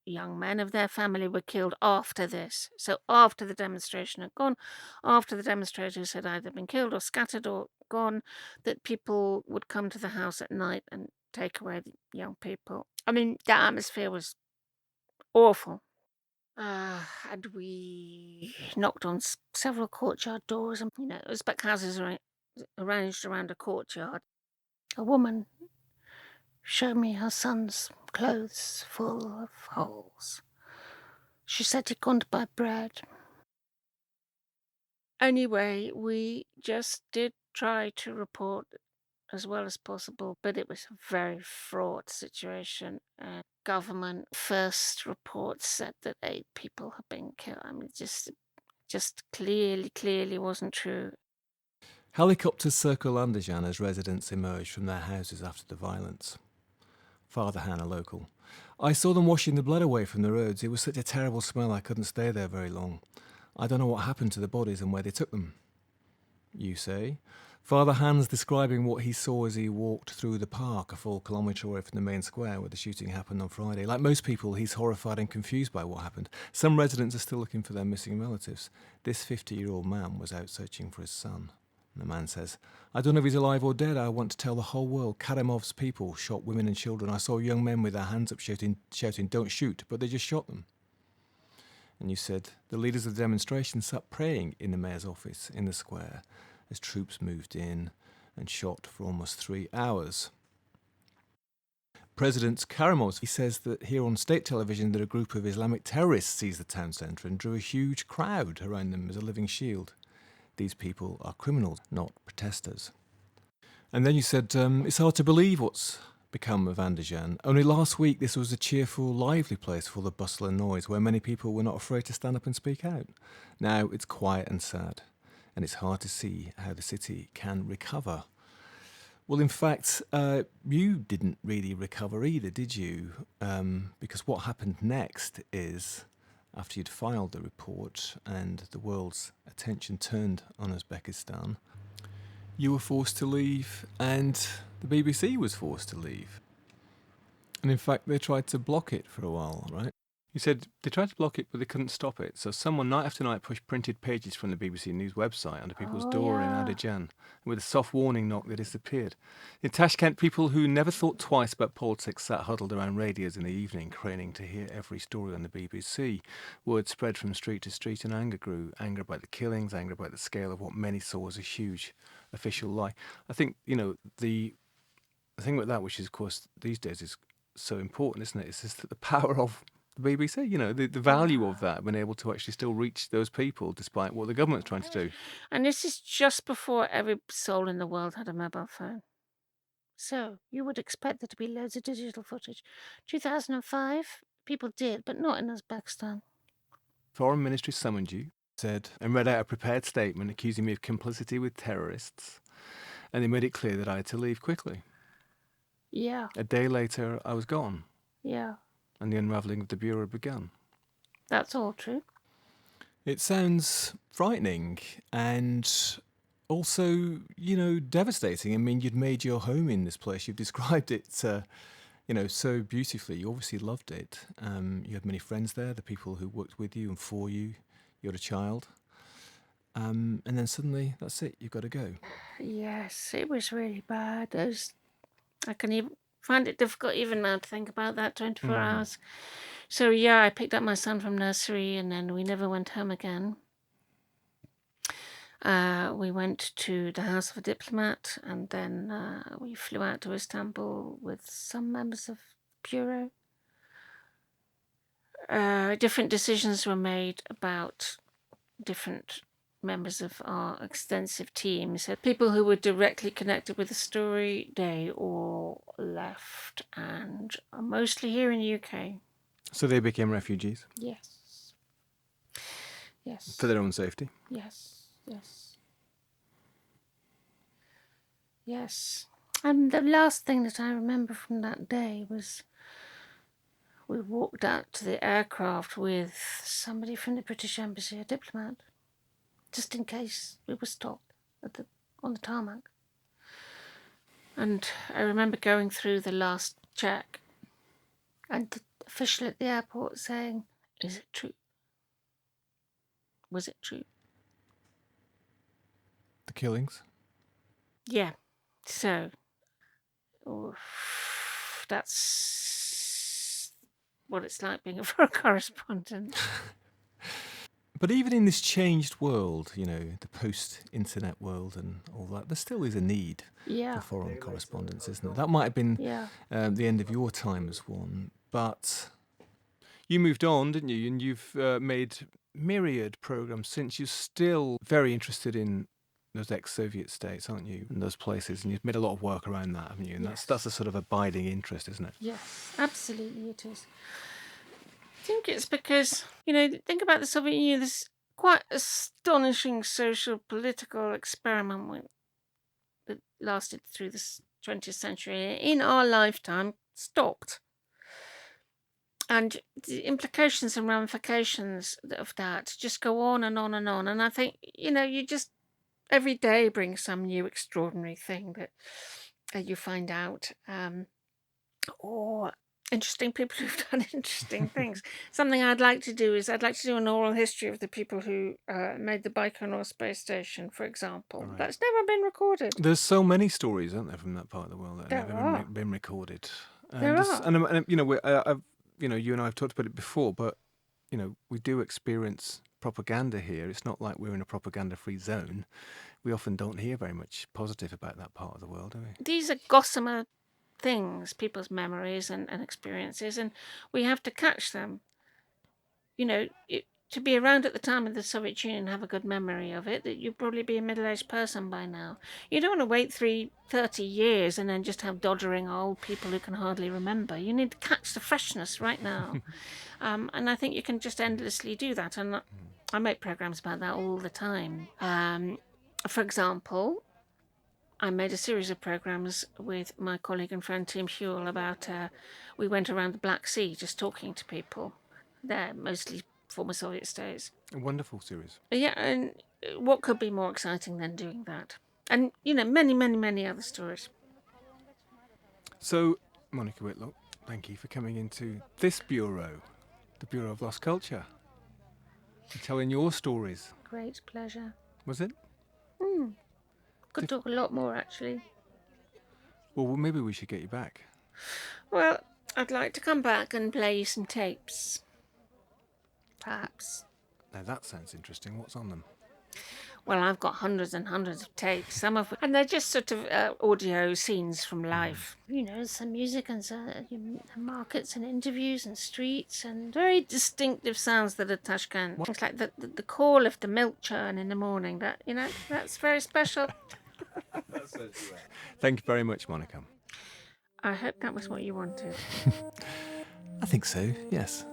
young men of their family were killed after this. So after the demonstration had gone, after the demonstrators had either been killed or scattered or gone, that people would come to the house at night and take away the young people. I mean, the atmosphere was awful. And we knocked on several courtyard doors, and Uzbek houses are arranged around a courtyard. A woman showed me her son's clothes full of holes. She said he'd gone to buy bread. Anyway, we just did try to report as well as possible, but it was a very fraught situation. And government first reports said that 8 people had been killed. I mean, just clearly wasn't true. Helicopters circle Andijan as residents emerge from their houses after the violence. Father Han, a local. I saw them washing the blood away from the roads. It was such a terrible smell I couldn't stay there very long. I don't know what happened to the bodies and where they took them. You say? Father Han's describing what he saw as he walked through the park a full kilometre away from the main square where the shooting happened on Friday. Like most people, he's horrified and confused by what happened. Some residents are still looking for their missing relatives. This 50-year-old man was out searching for his son. And the man says, I don't know if he's alive or dead. I want to tell the whole world. Karimov's people shot women and children. I saw young men with their hands up shouting, don't shoot, but they just shot them. And you said, the leaders of the demonstration sat praying in the mayor's office in the square as troops moved in and shot for almost 3 hours. President Karimov, he says that here on state television that a group of Islamic terrorists seized the town centre and drew a huge crowd around them as a living shield. These people are criminals, not protesters. And then you said, it's hard to believe what's become of Andijan. Only last week this was a cheerful, lively place full of bustle and noise where many people were not afraid to stand up and speak out. Now it's quiet and sad, and it's hard to see how the city can recover. Well, in fact, you didn't really recover either, did you? Because what happened next is, after you'd filed the report and the world's attention turned on Uzbekistan, you were forced to leave and the BBC was forced to leave. And in fact, they tried to block it for a while, right? You said they tried to block it, but they couldn't stop it. So someone, night after night, pushed printed pages from the BBC News website onto people's door in Andijan. And with a soft warning knock, they disappeared. In Tashkent, people who never thought twice about politics sat huddled around radios in the evening, craning to hear every story on the BBC. Word spread from street to street and anger grew. Anger about the killings, anger about the scale of what many saw as a huge official lie. I think, the thing with that, which is, of course, these days is so important, isn't it? It's just the power of the BBC, the value of that, being able to actually still reach those people despite what the government's trying to do. And this is just before every soul in the world had a mobile phone. So you would expect there to be loads of digital footage. 2005, people did, but not in Uzbekistan. Foreign Ministry summoned you, said, and read out a prepared statement accusing me of complicity with terrorists, and they made it clear that I had to leave quickly. Yeah, A day later, I was gone, yeah, and the unravelling of the Bureau had begun. that's all true. It sounds frightening and also, devastating. I mean, you'd made your home in this place. You've described it, so beautifully. You obviously loved it. You had many friends there, the people who worked with you and for you. You had a child. And then suddenly, that's it. You've got to go. Yes, it was really bad. I can even find it difficult even now to think about that 24 hours. So yeah, I picked up my son from nursery and then we never went home again. We went to the house of a diplomat and then we flew out to Istanbul with some members of the Bureau. Different decisions were made about different members of our extensive team. So people who were directly connected with the story, they all left and are mostly here in the UK. So they became refugees? Yes. Yes. For their own safety? Yes. Yes. Yes. And the last thing that I remember from that day was we walked out to the aircraft with somebody from the British Embassy, a diplomat, just in case we were stopped on the tarmac. And I remember going through the last check and the official at the airport saying, "Is it true? Was it true?" The killings? Yeah. So, that's what it's like being a foreign correspondent. But even in this changed world, the post-internet world and all that, there still is a need for foreign correspondence, isn't there? That might have been the end of your time as one, but you moved on, didn't you? And you've made myriad programmes since. You're still very interested in those ex-Soviet states, aren't you? And those places, and you've made a lot of work around that, haven't you? And that's a sort of abiding interest, isn't it? Yes, absolutely it is. I think it's because, think about the Soviet Union, this quite astonishing social political experiment that lasted through the 20th century in our lifetime stopped. And the implications and ramifications of that just go on and on and on. And I think, you just every day brings some new extraordinary thing that you find out. Or interesting people who've done interesting things. Something I'd like to do is I'd like to do an oral history of the people who made the Baikonur space station, for example. Right. That's never been recorded. There's so many stories, aren't there, from that part of the world that have never been recorded. There are. And you and I have talked about it before, but we do experience propaganda here. It's not like we're in a propaganda-free zone. We often don't hear very much positive about that part of the world, do we? These are gossamer things, people's memories and experiences, and we have to catch them. To be around at the time of the Soviet Union and have a good memory of it, that you'd probably be a middle-aged person by now. You don't want to wait 30 years and then just have doddering old people who can hardly remember. You need to catch the freshness right now. And I think you can just endlessly do that. And I make programs about that all the time. For example, I made a series of programs with my colleague and friend Tim Hewell about, we went around the Black Sea just talking to people. They're mostly former Soviet states. A wonderful series. Yeah, and what could be more exciting than doing that? And, many, many, many other stories. So, Monica Whitlock, thank you for coming into this bureau, the Bureau of Lost Culture, and telling your stories. Great pleasure. Was it? Could talk a lot more, actually. Well, maybe we should get you back. Well, I'd like to come back and play you some tapes. Perhaps. Now that sounds interesting. What's on them? Well, I've got hundreds and hundreds of tapes, some of and they're just sort of audio scenes from life. You know, some music and markets and interviews and streets and very distinctive sounds that are Tashkent. It's like the call of the milk churn in the morning. That's very special. Thank you very much, Monica. I hope that was what you wanted. I think so, yes.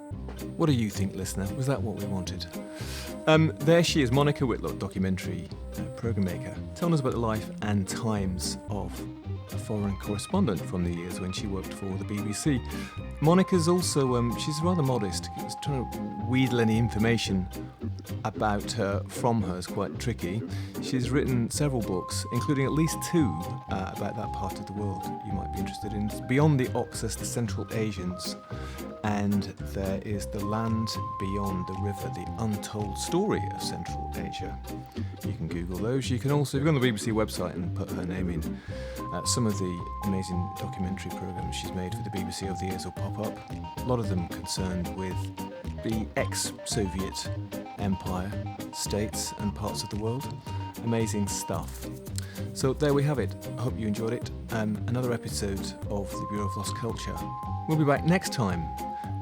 What do you think, listener? Was that what we wanted? There she is, Monica Whitlock, documentary programme maker, telling us about the life and times of a foreign correspondent from the years when she worked for the BBC. Monica's also, she's rather modest. Trying to wheedle any information about her from her is quite tricky. She's written several books, including at least 2 about that part of the world you might be interested in. Beyond the Oxus, the Central Asians, and there is The Land Beyond the River, the untold story of Central Asia. You can Google those. You can also, if you go on the BBC website and put her name in, some of the amazing documentary programmes she's made for the BBC over the years will pop up. A lot of them concerned with the ex-Soviet Empire, states and parts of the world. Amazing stuff. So there we have it. I hope you enjoyed it. Another episode of the Bureau of Lost Culture. We'll be back next time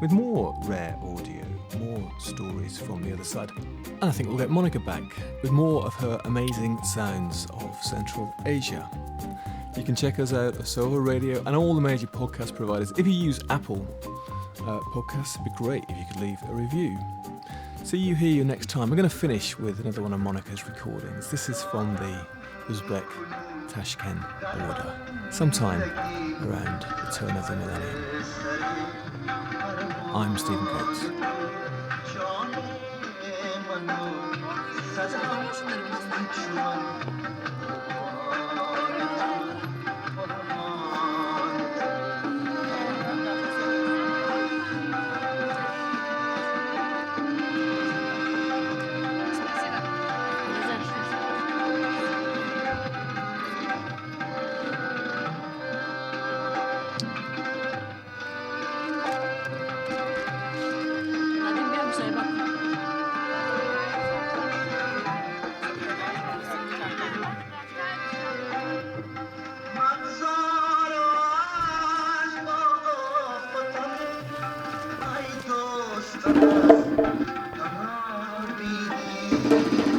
with more rare audio, more stories from the other side. And I think we'll get Monica back with more of her amazing sounds of Central Asia. You can check us out at Solar Radio and all the major podcast providers. If you use Apple podcasts, it'd be great if you could leave a review. See you here next time. We're going to finish with another one of Monica's recordings. This is from the Uzbek Tashkent border, sometime around the turn of the millennium. I'm Stephen Coates. Ay dostlar, ana bildim.